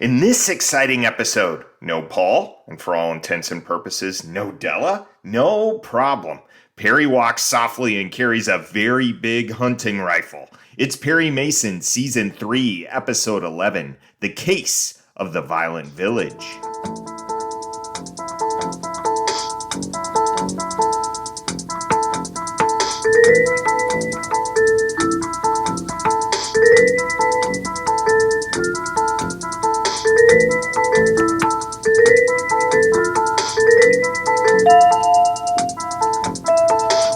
In this exciting episode, no Paul, and for all intents and purposes, no Della, no problem. Perry walks softly and carries a very big hunting rifle. It's Perry Mason, Season 3, Episode 11, The Case of the Violent Village.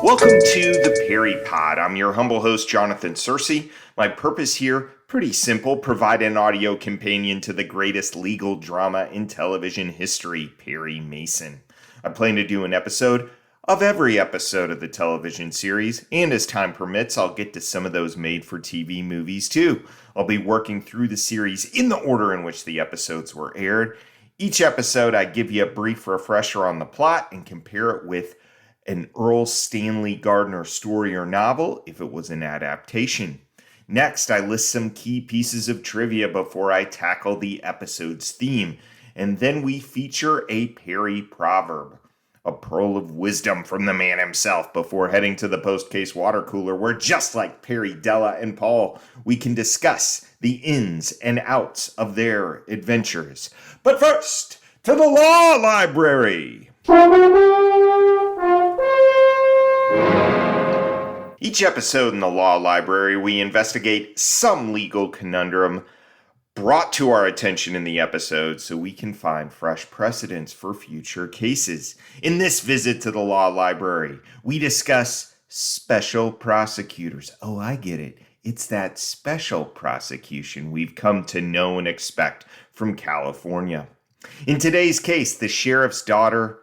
Welcome to the Perry Pod. I'm your humble host, Jonathan Searcy. My purpose here, pretty simple, provide an audio companion to the greatest legal drama in television history, Perry Mason. I plan to do an episode of every episode of the television series, and as time permits, I'll get to some of those made-for-TV movies too. I'll be working through the series in the order in which the episodes were aired. Each episode, I give you a brief refresher on the plot and compare it with an Earl Stanley Gardner story or novel if it was an adaptation. Next, I list some key pieces of trivia before I tackle the episode's theme, and then we feature a Perry Proverb, a pearl of wisdom from the man himself before heading to the post-case water cooler where, just like Perry, Della, and Paul, we can discuss the ins and outs of their adventures. But first, to the law library! Each episode in the Law Library, we investigate some legal conundrum brought to our attention in the episode so we can find fresh precedents for future cases. In this visit to the Law Library, we discuss special prosecutors. Oh, I get it. It's that special prosecution we've come to know and expect from California. In today's case, the sheriff's daughter,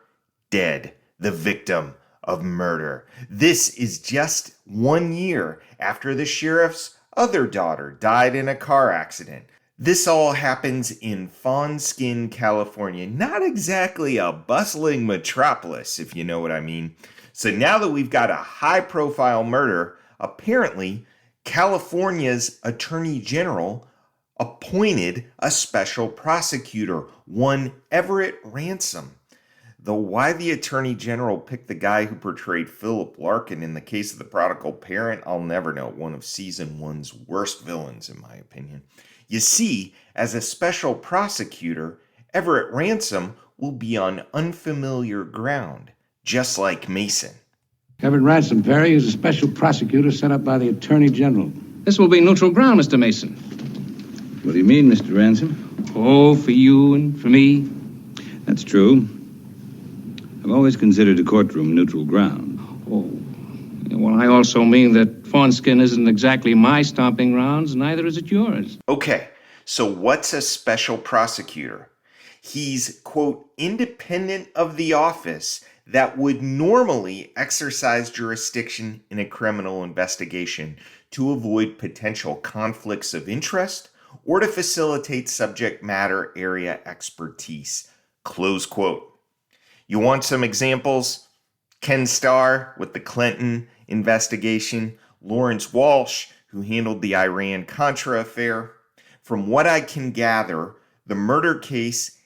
dead, the victim of murder. This is just 1 year after the sheriff's other daughter died in a car accident. This all happens in Fawnskin, California. Not exactly a bustling metropolis, if you know what I mean. So now that we've got a high-profile murder, apparently California's Attorney General appointed a special prosecutor, one Everett Ransom. Though why the Attorney General picked the guy who portrayed Philip Larkin in the case of the prodigal parent, I'll never know. One of Season 1's worst villains, in my opinion. You see, as a special prosecutor, Everett Ransom will be on unfamiliar ground, just like Mason. Everett Ransom, Perry, is a special prosecutor set up by the Attorney General. This will be neutral ground, Mr. Mason. What do you mean, Mr. Ransom? Oh, for you and for me. That's true. I've always considered a courtroom neutral ground. Oh, well, I also mean that Fawnskin isn't exactly my stomping grounds, neither is it yours. Okay, so what's a special prosecutor? He's, quote, independent of the office that would normally exercise jurisdiction in a criminal investigation to avoid potential conflicts of interest or to facilitate subject matter area expertise, close quote. You want some examples? Ken Starr with the Clinton investigation, Lawrence Walsh, who handled the Iran-Contra affair. From what I can gather, the murder case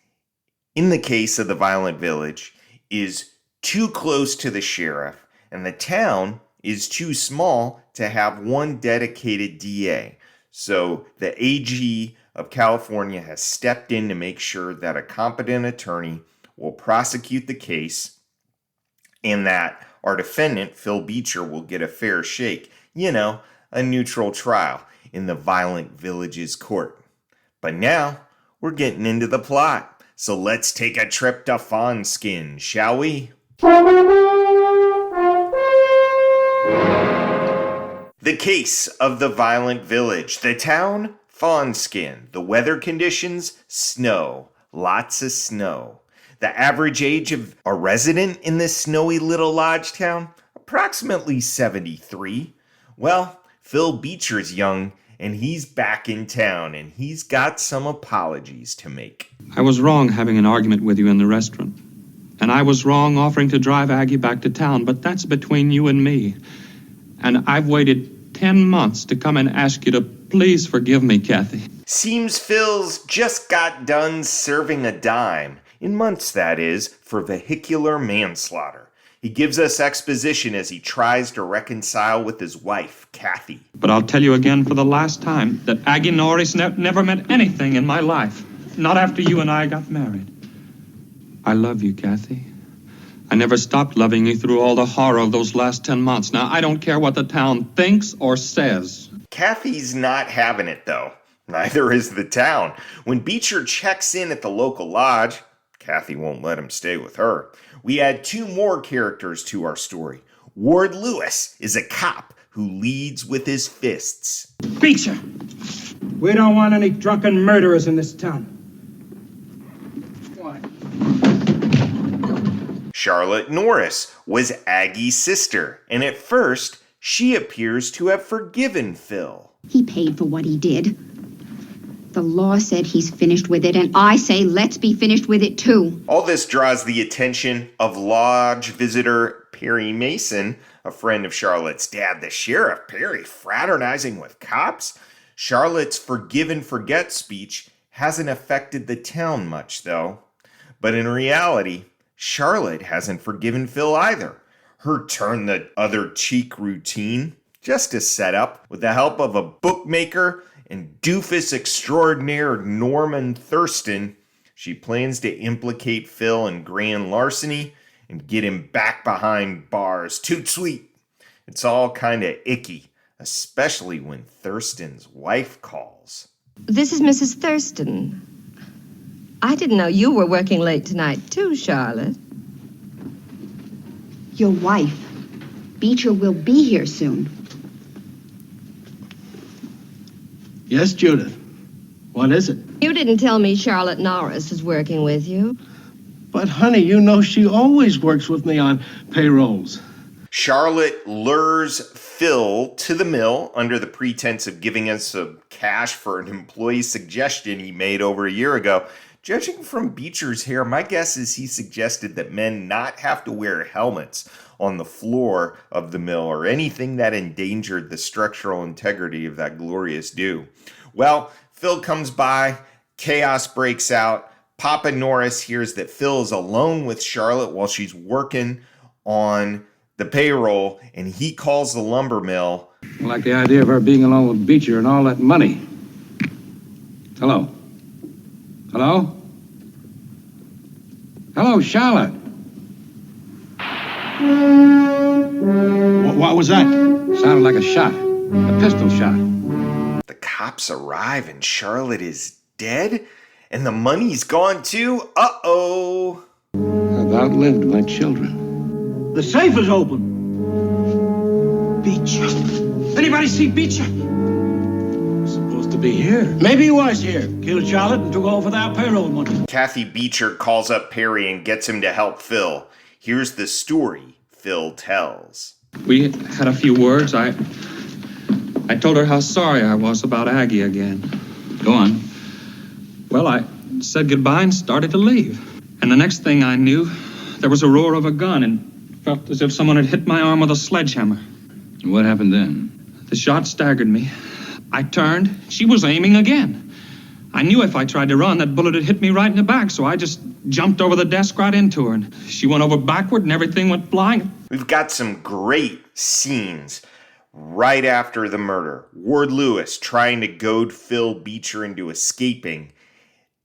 in the case of the Violent Village is too close to the sheriff, and the town is too small to have one dedicated DA. So the AG of California has stepped in to make sure that a competent attorney will prosecute the case and that our defendant, Phil Beecher, will get a fair shake. You know, a neutral trial in the Violent Village's court. But now, we're getting into the plot. So let's take a trip to Fawnskin, shall we? The case of the Violent Village. The town, Fawnskin. The weather conditions, snow. Lots of snow. The average age of a resident in this snowy little lodge town? Approximately 73. Well, Phil Beecher's young, and he's back in town, and he's got some apologies to make. I was wrong having an argument with you in the restaurant. And I was wrong offering to drive Aggie back to town, but that's between you and me. And I've waited 10 months to come and ask you to please forgive me, Kathy. Seems Phil's just got done serving a dime, in months that is, for vehicular manslaughter. He gives us exposition as he tries to reconcile with his wife, Kathy. But I'll tell you again for the last time that Aggie Norris never meant anything in my life. Not after you and I got married. I love you, Kathy. I never stopped loving you through all the horror of those last 10 months. Now, I don't care what the town thinks or says. Kathy's not having it, though. Neither is the town. When Beecher checks in at the local lodge, Kathy won't let him stay with her. We add two more characters to our story. Ward Lewis is a cop who leads with his fists. Beecher! We don't want any drunken murderers in this town. What? Charlotte Norris was Aggie's sister, and at first, she appears to have forgiven Phil. He paid for what he did. The law said he's finished with it, and I say let's be finished with it too. All this draws the attention of lodge visitor Perry Mason, a friend of Charlotte's dad, the sheriff. Perry fraternizing with cops? Charlotte's forgive and forget speech hasn't affected the town much, though. But in reality, Charlotte hasn't forgiven Phil either. Her turn the other cheek routine, just a setup, with the help of a bookmaker and doofus extraordinaire Norman Thurston, she plans to implicate Phil in grand larceny and get him back behind bars. Toot sweet. It's all kind of icky, especially when Thurston's wife calls. This is Mrs. Thurston. I didn't know you were working late tonight, too, Charlotte. Your wife. Beecher will be here soon. Yes, Judith. What is it? You didn't tell me Charlotte Norris was working with you. But, honey, you know she always works with me on payrolls. Charlotte lures Phil to the mill under the pretense of giving us some cash for an employee suggestion he made over a year ago. Judging from Beecher's hair, my guess is he suggested that men not have to wear helmets on the floor of the mill or anything that endangered the structural integrity of that glorious do. Well, Phil comes by, chaos breaks out. Papa Norris hears that Phil is alone with Charlotte while she's working on the payroll, and he calls the lumber mill. I like the idea of her being alone with Beecher and all that money. Hello? Hello? Hello, Charlotte. What was that? Sounded like a shot. A pistol shot. The cops arrive and Charlotte is dead? And the money's gone too? Uh-oh. I've outlived my children. The safe is open. Beecher. Anybody see Beecher? Supposed to be here. Maybe he was here. Killed Charlotte and took over that payroll money. Kathy Beecher calls up Perry and gets him to help Phil. Here's the story Phil tells. We had a few words. I told her how sorry I was about Aggie again. Go on. Well, I said goodbye and started to leave. And the next thing I knew, there was a roar of a gun and felt as if someone had hit my arm with a sledgehammer. What happened then? The shot staggered me. I turned. She was aiming again. I knew if I tried to run, that bullet had hit me right in the back, so I just jumped over the desk right into her, and she went over backward, and everything went flying. We've got some great scenes right after the murder. Ward Lewis trying to goad Phil Beecher into escaping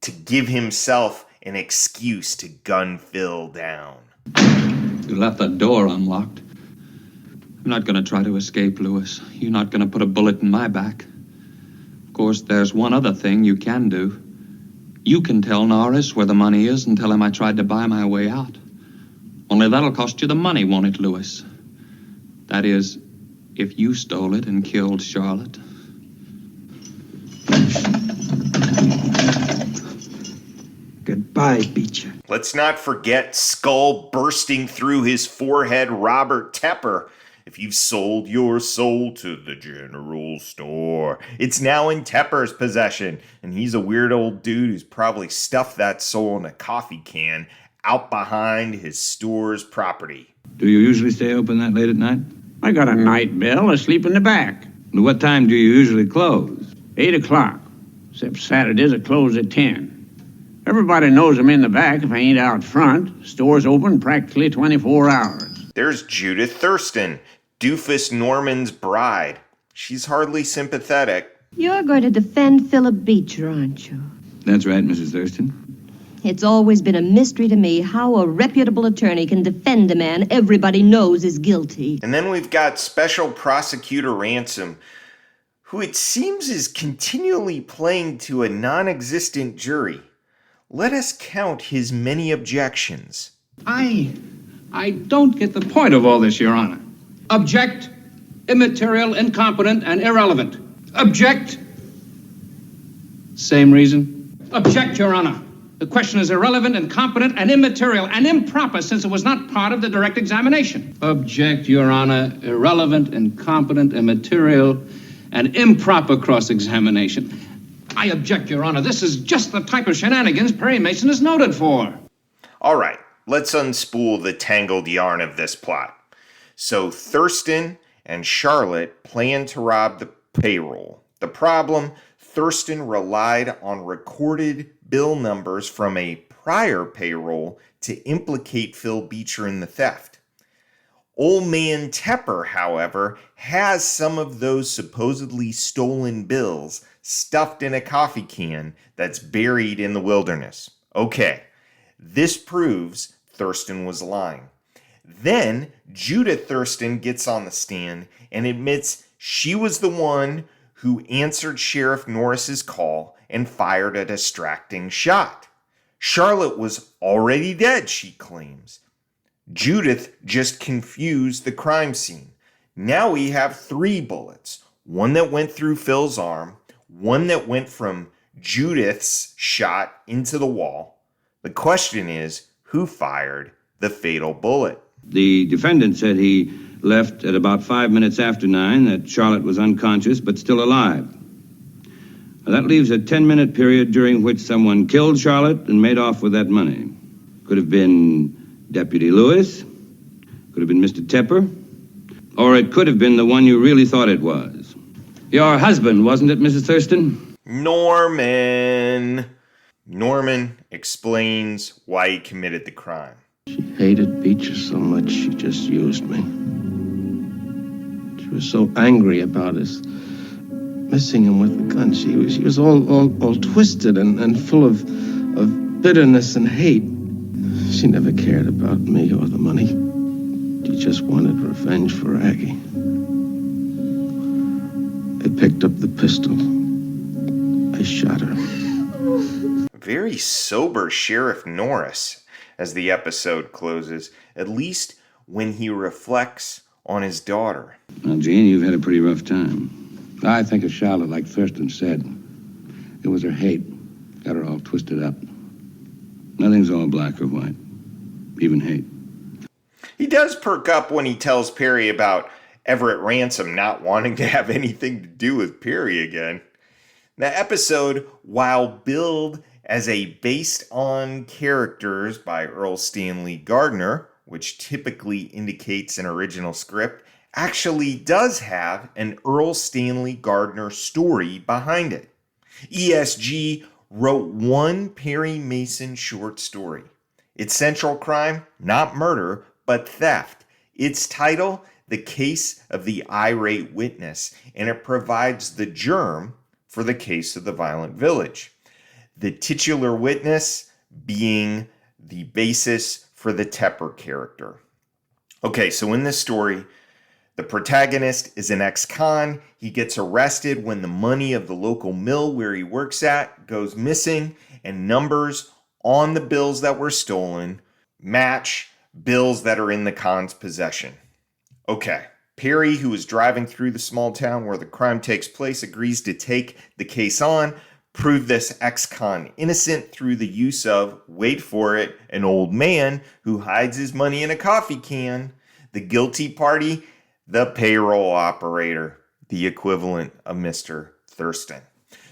to give himself an excuse to gun Phil down. You left the door unlocked. I'm not going to try to escape, Lewis. You're not going to put a bullet in my back. Of course, there's one other thing you can do. You can tell Norris where the money is and tell him I tried to buy my way out. Only that'll cost you the money, won't it, Lewis? That is, if you stole it and killed Charlotte. Goodbye, Beecher. Let's not forget skull bursting through his forehead, Robert Tepper. If you've sold your soul to the general store, it's now in Tepper's possession, and he's a weird old dude who's probably stuffed that soul in a coffee can out behind his store's property. Do you usually stay open that late at night? I got a night bell. I sleep in the back. And what time do you usually close? 8 o'clock. Except Saturdays are closed at 10. Everybody knows I'm in the back if I ain't out front. Store's open practically 24 hours. There's Judith Thurston, Doofus Norman's bride. She's hardly sympathetic. You're going to defend Philip Beecher, aren't you? That's right, Mrs. Thurston. It's always been a mystery to me how a reputable attorney can defend a man everybody knows is guilty. And then we've got Special Prosecutor Ransom, who it seems is continually playing to a non-existent jury. Let us count his many objections. I don't get the point of all this, Your Honor. Object, immaterial, incompetent, and irrelevant. Object. Same reason. Object, Your Honor. The question is irrelevant, incompetent, and immaterial, and improper since it was not part of the direct examination. Object, Your Honor. Irrelevant, incompetent, immaterial, and improper cross-examination. I object, Your Honor. This is just the type of shenanigans Perry Mason is noted for. All right, let's unspool the tangled yarn of this plot. So Thurston and Charlotte plan to rob the payroll. The problem, Thurston relied on recorded bill numbers from a prior payroll to implicate Phil Beecher in the theft. Old Man Tepper, however, has some of those supposedly stolen bills stuffed in a coffee can that's buried in the wilderness. Okay, this proves Thurston was lying. Then Judith Thurston gets on the stand and admits she was the one who answered Sheriff Norris's call and fired a distracting shot. Charlotte was already dead, she claims. Judith just confused the crime scene. Now we have 3 bullets. One that went through Phil's arm, one that went from Judith's shot into the wall. The question is, who fired the fatal bullet? The defendant said he left at about 5 minutes after 9, that Charlotte was unconscious but still alive. Now, that leaves a 10-minute period during which someone killed Charlotte and made off with that money. Could have been Deputy Lewis, could have been Mr. Tepper, or it could have been the one you really thought it was. Your husband, wasn't it, Mrs. Thurston? Norman explains why he committed the crime. She hated Beecher so much, she just used me. She was so angry about us missing him with the gun. She was all twisted and full of bitterness and hate. She never cared about me or the money. She just wanted revenge for Aggie. I picked up the pistol. I shot her. Very sober Sheriff Norris as the episode closes, at least when he reflects on his daughter. Well, Gene, you've had a pretty rough time. I think of Charlotte, like Thurston said. It was her hate. Got her all twisted up. Nothing's all black or white, even hate. He does perk up when he tells Perry about Everett Ransom not wanting to have anything to do with Perry again. The episode, while billed as a based on characters by Earl Stanley Gardner, which typically indicates an original script, actually does have an Earl Stanley Gardner story behind it. ESG wrote one Perry Mason short story. Its central crime, not murder, but theft. Its title, The Case of the Irate Witness, and it provides the germ for the case of the Violent Village. The titular witness being the basis for the Tepper character. Okay, so in this story, the protagonist is an ex-con. He gets arrested when the money of the local mill where he works at goes missing, and numbers on the bills that were stolen match bills that are in the con's possession. Okay, Perry, who is driving through the small town where the crime takes place, agrees to take the case on, prove this ex-con innocent through the use of, wait for it, an old man who hides his money in a coffee can. The guilty party, the payroll operator, the equivalent of Mr. Thurston.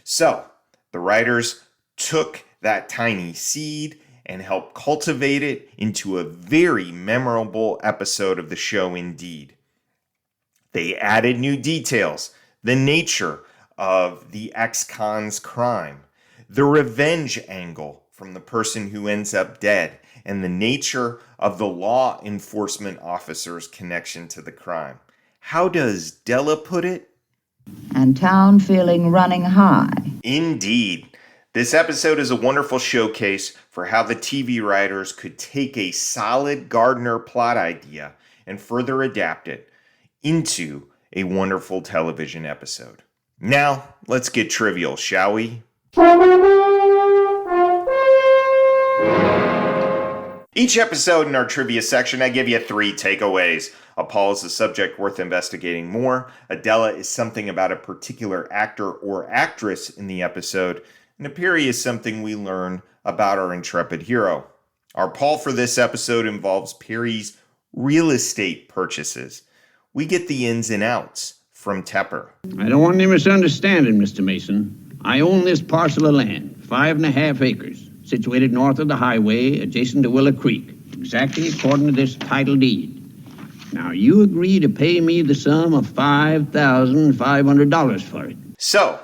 So, the writers took that tiny seed and helped cultivate it into a very memorable episode of the show indeed. They added new details, the nature of the ex-con's crime, the revenge angle from the person who ends up dead, and the nature of the law enforcement officer's connection to the crime. How does Della put it? And town feeling running high. Indeed. This episode is a wonderful showcase for how the TV writers could take a solid Gardner plot idea and further adapt it into a wonderful television episode. Now, let's get trivial, shall we? Each episode in our trivia section, I give you 3 takeaways. A Paul is a subject worth investigating more. Adela is something about a particular actor or actress in the episode. And a Piri is something we learn about our intrepid hero. Our Paul for this episode involves Piri's real estate purchases. We get the ins and outs from Tepper. I don't want any misunderstanding, Mr. Mason. I own this parcel of land, 5.5 acres, situated north of the highway, adjacent to Willow Creek, exactly according to this title deed. Now, you agree to pay me the sum of $5,500 for it. So,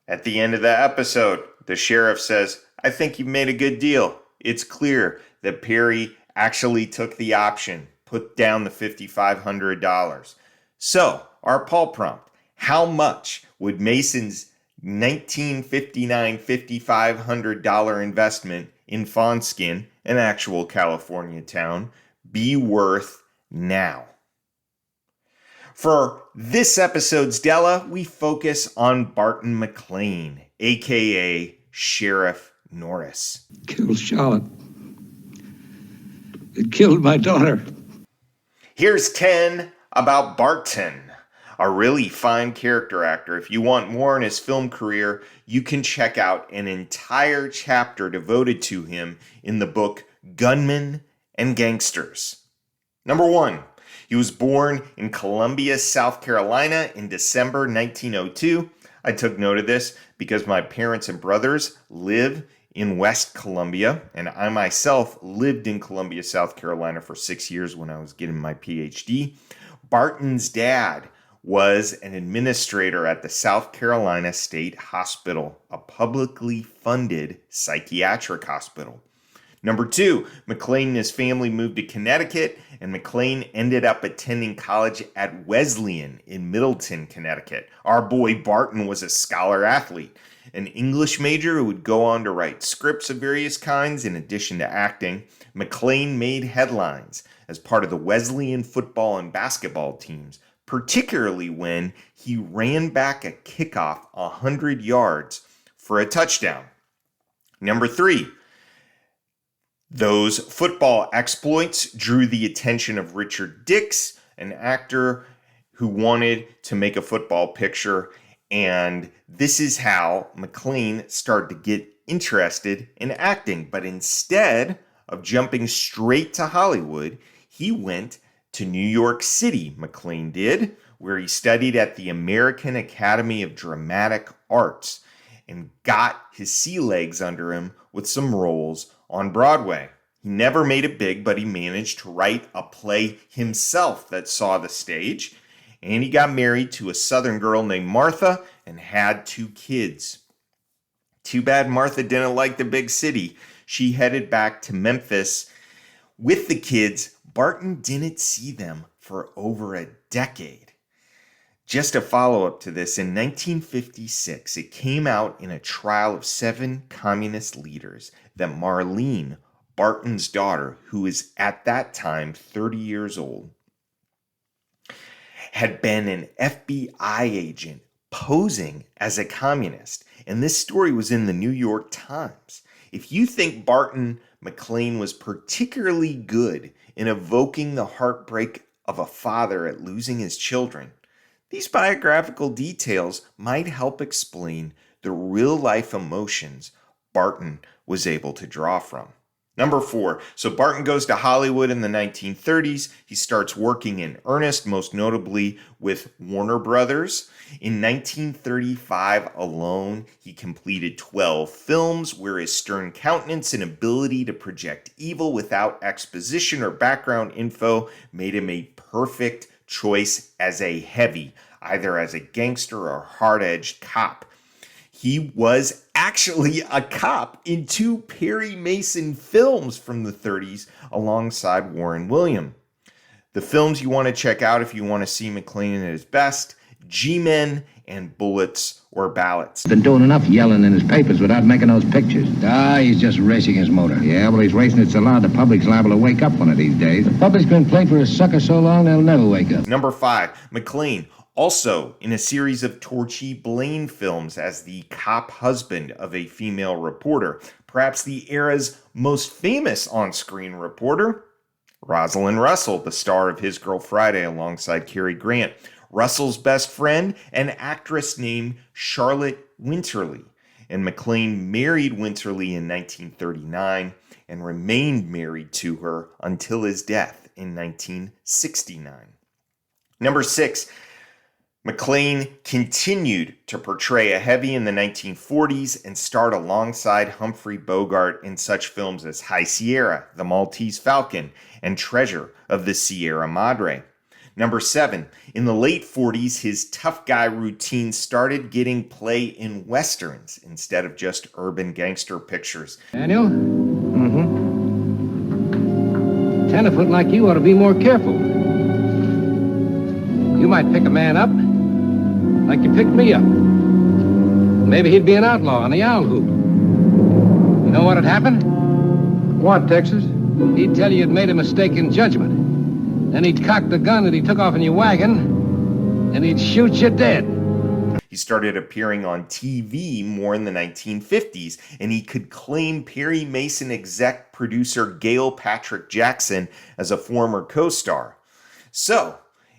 at the end of the episode, the sheriff says, I think you've made a good deal. It's clear that Piri actually took the option, put down the $5,500. So, our Paul prompt, how much would Mason's 1959 $5,500 investment in Fawnskin, an actual California town, be worth now? For this episode's Della, we focus on Barton MacLane, a.k.a. Sheriff Norris. Killed Charlotte. It killed my daughter. Here's 10 about Barton, a really fine character actor. If you want more in his film career, you can check out an entire chapter devoted to him in the book Gunmen and Gangsters. Number 1. He was born in Columbia, South Carolina in December 1902. I took note of this because my parents and brothers live in West Columbia, and I myself lived in Columbia, South Carolina for 6 years when I was getting my PhD. Barton's dad was an administrator at the South Carolina State Hospital, a publicly funded psychiatric hospital. Number 2, MacLane and his family moved to Connecticut, and MacLane ended up attending college at Wesleyan in Middleton, Connecticut. Our boy Barton was a scholar athlete, an English major who would go on to write scripts of various kinds in addition to acting. MacLane made headlines as part of the Wesleyan football and basketball teams, particularly when he ran back a kickoff 100 yards for a touchdown. Number 3, those football exploits drew the attention of Richard Dix, an actor who wanted to make a football picture, and this is how MacLane started to get interested in acting. But instead of jumping straight to Hollywood, he went to New York City, MacLane did, where he studied at the American Academy of Dramatic Arts and got his sea legs under him with some roles on Broadway. He never made it big, but he managed to write a play himself that saw the stage, and he got married to a Southern girl named Martha and had 2 kids. Too bad Martha didn't like the big city. She headed back to Memphis with the kids. Barton didn't see them for over a decade. Just a follow-up to this, in 1956, it came out in a trial of 7 communist leaders that Marlene, Barton's daughter, who is at that time 30 years old, had been an FBI agent posing as a communist. And this story was in the New York Times. If you think Barton MacLane was particularly good in evoking the heartbreak of a father at losing his children, these biographical details might help explain the real-life emotions Barton was able to draw from. Number 4, so Barton goes to Hollywood in the 1930s. He starts working in earnest, most notably with Warner Brothers. In 1935 alone, he completed 12 films where his stern countenance and ability to project evil without exposition or background info made him a perfect choice as a heavy, either as a gangster or hard-edged cop. He was actually a cop in 2 Perry Mason films from the 30s alongside Warren William. The films you want to check out if you want to see MacLane at his best: G-Men and Bullets or Ballots. Been doing enough yelling in his papers without making those pictures. He's just racing his motor. Yeah, well, he's racing it so loud the public's liable to wake up one of these days. The public's been playing for a sucker so long they'll never wake up. Number 5, MacLane, also in a series of Torchy Blane films as the cop husband of a female reporter, perhaps the era's most famous on-screen reporter, Rosalind Russell, the star of His Girl Friday alongside Cary Grant. Russell's best friend, an actress named Charlotte Winterly. And MacLane married Winterly in 1939 and remained married to her until his death in 1969. Number 6, MacLane continued to portray a heavy in the 1940s and starred alongside Humphrey Bogart in such films as High Sierra, The Maltese Falcon, and Treasure of the Sierra Madre. Number 7, in the late 40s, his tough guy routine started getting play in westerns instead of just urban gangster pictures. Daniel? Mm-hmm. Tenderfoot like you ought to be more careful. You might pick a man up like you picked me up. Maybe he'd be an outlaw on the owl hoop. You know what'd happen? What, Texas? He'd tell you you'd made a mistake in judgment. Then he'd cock the gun that he took off in your wagon, and he'd shoot you dead. He started appearing on TV more in the 1950s, and he could claim Perry Mason exec producer Gail Patrick Jackson as a former co-star. So,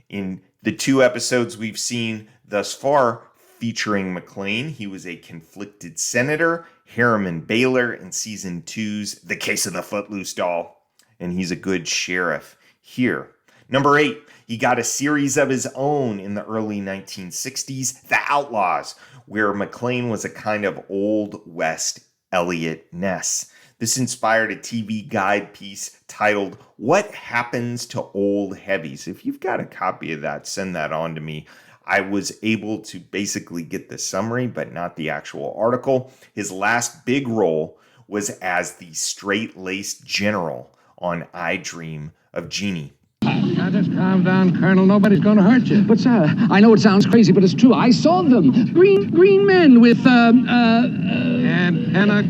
in the 2 episodes we've seen thus far featuring MacLane, he was a conflicted senator, Harriman Baylor in season 2's The Case of the Footloose Doll, and he's a good sheriff here. Number 8, he got a series of his own in the early 1960s, The Outlaws, where MacLane was a kind of Old West Elliot Ness. This inspired a TV guide piece titled, What Happens to Old Heavies? If you've got a copy of that, send that on to me. I was able to basically get the summary, but not the actual article. His last big role was as the straight-laced general on I Dream of Jeannie. Now just calm down, Colonel. Nobody's going to hurt you. But, sir, I know it sounds crazy, but it's true. I saw them. Green men with, Antenna,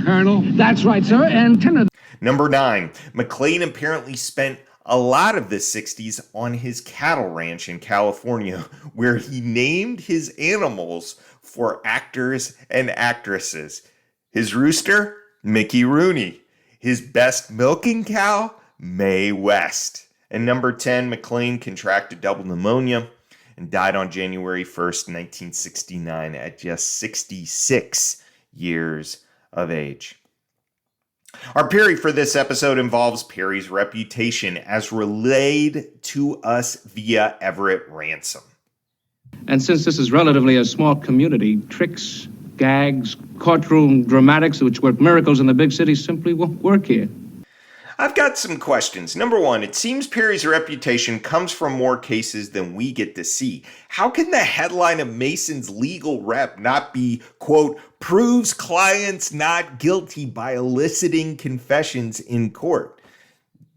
Colonel. That's right, sir, antenna. Number 9, MacLane apparently spent a lot of the 60s on his cattle ranch in California, where he named his animals for actors and actresses. His rooster, Mickey Rooney. His best milking cow, Mae West. And number 10, MacLane contracted double pneumonia and died on January 1st, 1969 at just 66 years of age. Our Perry for this episode involves Perry's reputation as relayed to us via Everett Ransom. And since this is relatively a small community, tricks, gags, courtroom dramatics, which work miracles in the big cities, simply won't work here. I've got some questions. Number 1, it seems Perry's reputation comes from more cases than we get to see. How can the headline of Mason's legal rep not be, quote, proves clients not guilty by eliciting confessions in court?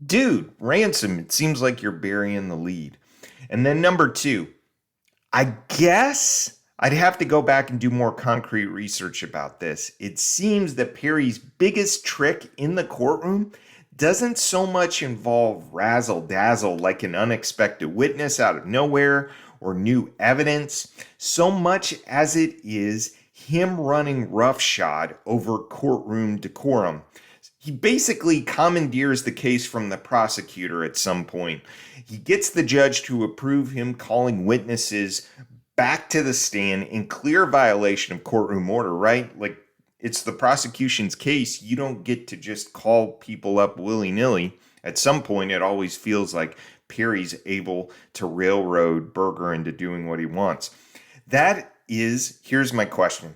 Dude, Ransom, it seems like you're burying the lead. And then number 2, I guess I'd have to go back and do more concrete research about this. It seems that Perry's biggest trick in the courtroom doesn't so much involve razzle-dazzle like an unexpected witness out of nowhere or new evidence, so much as it is him running roughshod over courtroom decorum. He basically commandeers the case from the prosecutor at some point. He gets the judge to approve him calling witnesses back to the stand in clear violation of courtroom order, right? Like, it's the prosecution's case. You don't get to just call people up willy-nilly. At some point, it always feels like Perry's able to railroad Berger into doing what he wants. Here's my question.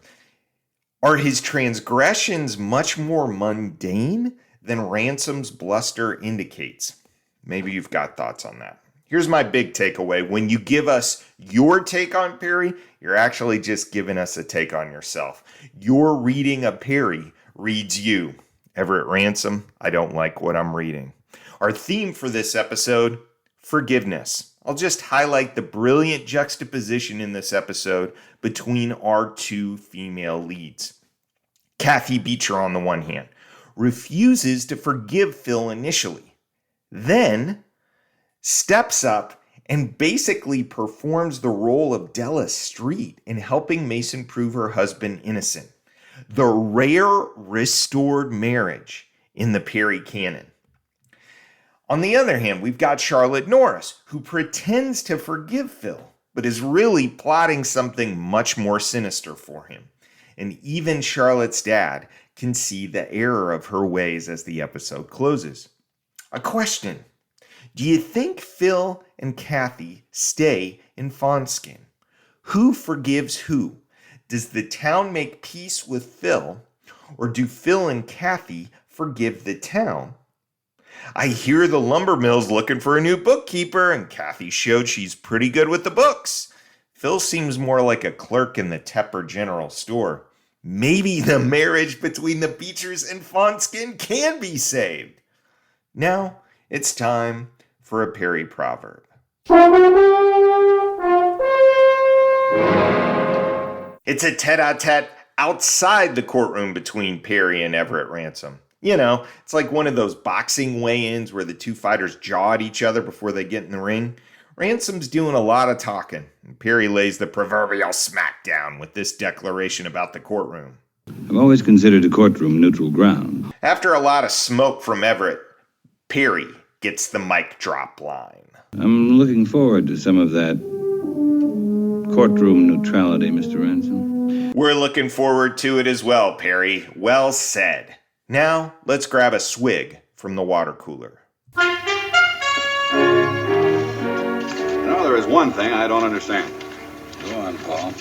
Are his transgressions much more mundane than Ransom's bluster indicates? Maybe you've got thoughts on that. Here's my big takeaway. When you give us your take on Perry, you're actually just giving us a take on yourself. Your reading of Perry reads you. Everett Ransom, I don't like what I'm reading. Our theme for this episode, forgiveness. I'll just highlight the brilliant juxtaposition in this episode between our two female leads. Kathy Beecher, on the one hand, refuses to forgive Phil initially, then steps up and basically performs the role of Della Street in helping Mason prove her husband innocent. The rare restored marriage in the Perry canon. On the other hand, we've got Charlotte Norris, who pretends to forgive Phil, but is really plotting something much more sinister for him. And even Charlotte's dad can see the error of her ways as the episode closes. A question. Do you think Phil and Kathy stay in Fawnskin? Who forgives who? Does the town make peace with Phil, or do Phil and Kathy forgive the town? I hear the lumber mill's looking for a new bookkeeper, and Kathy showed she's pretty good with the books. Phil seems more like a clerk in the Tepper General Store. Maybe the marriage between the Beechers and Fawnskin can be saved. Now it's time for a Perry proverb. It's a tete-a-tete outside the courtroom between Perry and Everett Ransom. You know, it's like one of those boxing weigh-ins where the two fighters jaw at each other before they get in the ring. Ransom's doing a lot of talking, and Perry lays the proverbial smackdown with this declaration about the courtroom. I've always considered a courtroom neutral ground. After a lot of smoke from Everett, Perry gets the mic drop line. I'm looking forward to some of that courtroom neutrality, Mr. Ransom. We're looking forward to it as well, Perry. Well said. Now, let's grab a swig from the water cooler. There is one thing I don't understand. Go on, Paul.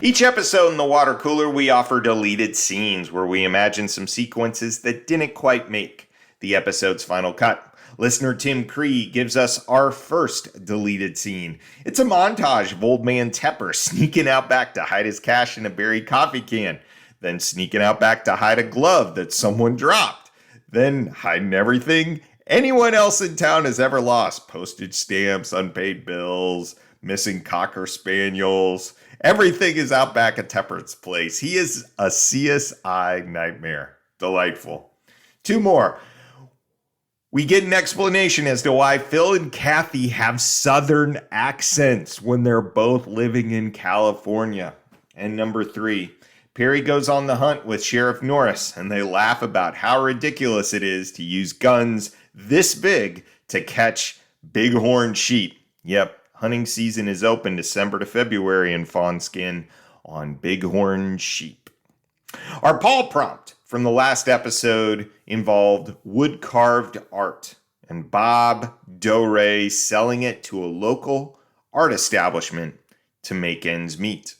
Each episode in the water cooler, we offer deleted scenes where we imagine some sequences that didn't quite make the episode's final cut. Listener Tim Cree gives us our first deleted scene. It's a montage of old man Tepper sneaking out back to hide his cash in a buried coffee can, then sneaking out back to hide a glove that someone dropped, then hiding everything anyone else in town has ever lost. Postage stamps, unpaid bills, missing Cocker Spaniels. Everything is out back at Tepper's place. He is a CSI nightmare. Delightful. Two more. We get an explanation as to why Phil and Kathy have Southern accents when they're both living in California. And number three, Perry goes on the hunt with Sheriff Norris, and they laugh about how ridiculous it is to use guns this big to catch bighorn sheep. Yep, hunting season is open December to February in Fawnskin on bighorn sheep. Our Paul prompt from the last episode involved wood-carved art and Bob Dore selling it to a local art establishment to make ends meet.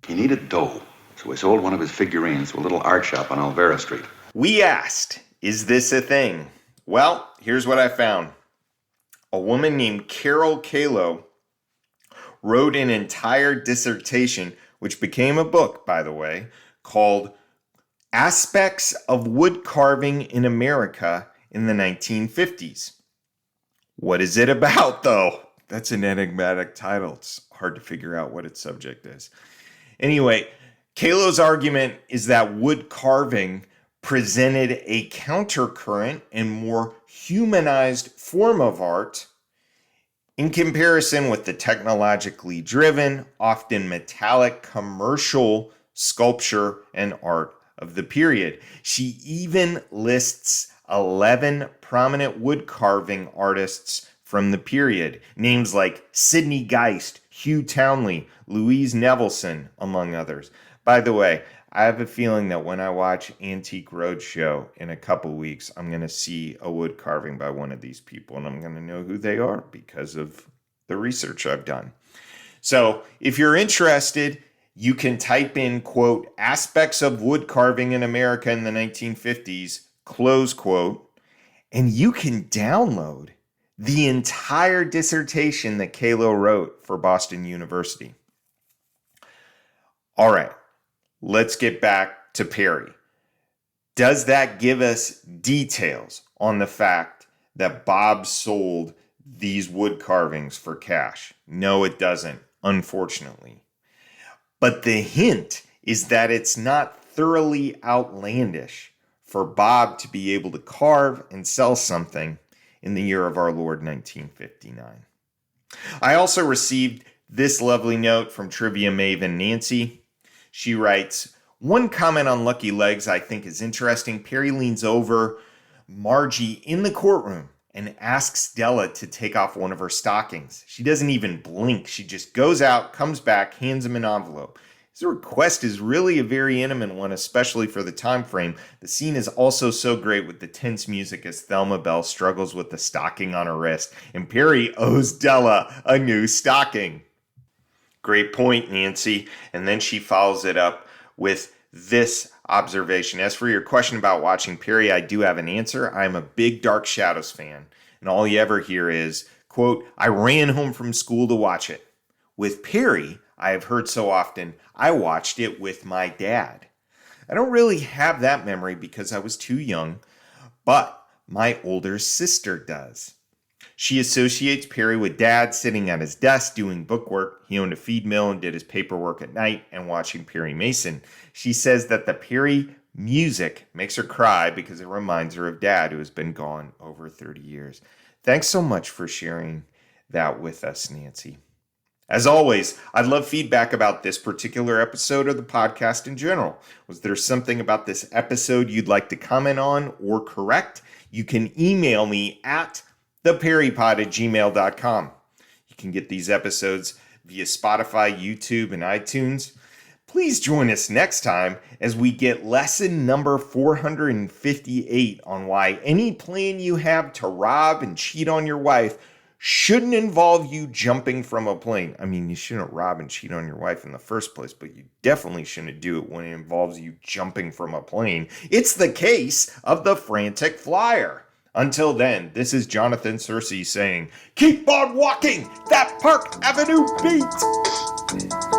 He needed dough, so he sold one of his figurines to a little art shop on Alvera Street. We asked, is this a thing? Well, here's what I found. A woman named Carol Kalo wrote an entire dissertation, which became a book, by the way, called Aspects of Wood Carving in America in the 1950s. What is it about, though? That's an enigmatic title. It's hard to figure out what its subject is. Anyway, Kalo's argument is that wood carving presented a countercurrent and more humanized form of art in comparison with the technologically driven, often metallic commercial sculpture and art of the period. She even lists 11 prominent wood carving artists from the period, names like Sidney Geist, Hugh Townley, Louise Nevelson, among others. By the way, I have a feeling that when I watch Antique Roadshow in a couple weeks, I'm going to see a wood carving by one of these people, and I'm going to know who they are because of the research I've done. So if you're interested, you can type in, quote, aspects of wood carving in America in the 1950s, close quote, and you can download the entire dissertation that Kalo wrote for Boston University. All right, let's get back to Perry. Does that give us details on the fact that Bob sold these wood carvings for cash? No, it doesn't, unfortunately. But the hint is that it's not thoroughly outlandish for Bob to be able to carve and sell something in the year of our Lord 1959. I also received this lovely note from trivia maven Nancy. She writes, one comment on Lucky Legs I think is interesting. Perry leans over Margie in the courtroom and asks Della to take off one of her stockings. She doesn't even blink. She just goes out, comes back, hands him an envelope. His request is really a very intimate one, especially for the time frame. The scene is also so great with the tense music as Thelma Bell struggles with the stocking on her wrist, and Perry owes Della a new stocking. Great point, Nancy. And then she follows it up with this observation. As for your question about watching Perry, I do have an answer. I'm a big Dark Shadows fan, and all you ever hear is, quote, I ran home from school to watch it. With Perry, I have heard so often, I watched it with my dad. I don't really have that memory because I was too young, but my older sister does. She associates Perry with Dad sitting at his desk doing bookwork. He owned a feed mill and did his paperwork at night and watching Perry Mason. She says that the Perry music makes her cry because it reminds her of Dad, who has been gone over 30 years. Thanks so much for sharing that with us, Nancy. As always, I'd love feedback about this particular episode of the podcast in general. Was there something about this episode you'd like to comment on or correct? You can email me at theperrypod@gmail.com. You can get these episodes via Spotify, YouTube, and iTunes. Please join us next time as we get lesson number 458 on why any plan you have to rob and cheat on your wife shouldn't involve you jumping from a plane. I mean, you shouldn't rob and cheat on your wife in the first place, but you definitely shouldn't do it when it involves you jumping from a plane. It's the case of the frantic flyer. Until then, this is Jonathan Searcy saying, keep on walking that Park Avenue beat!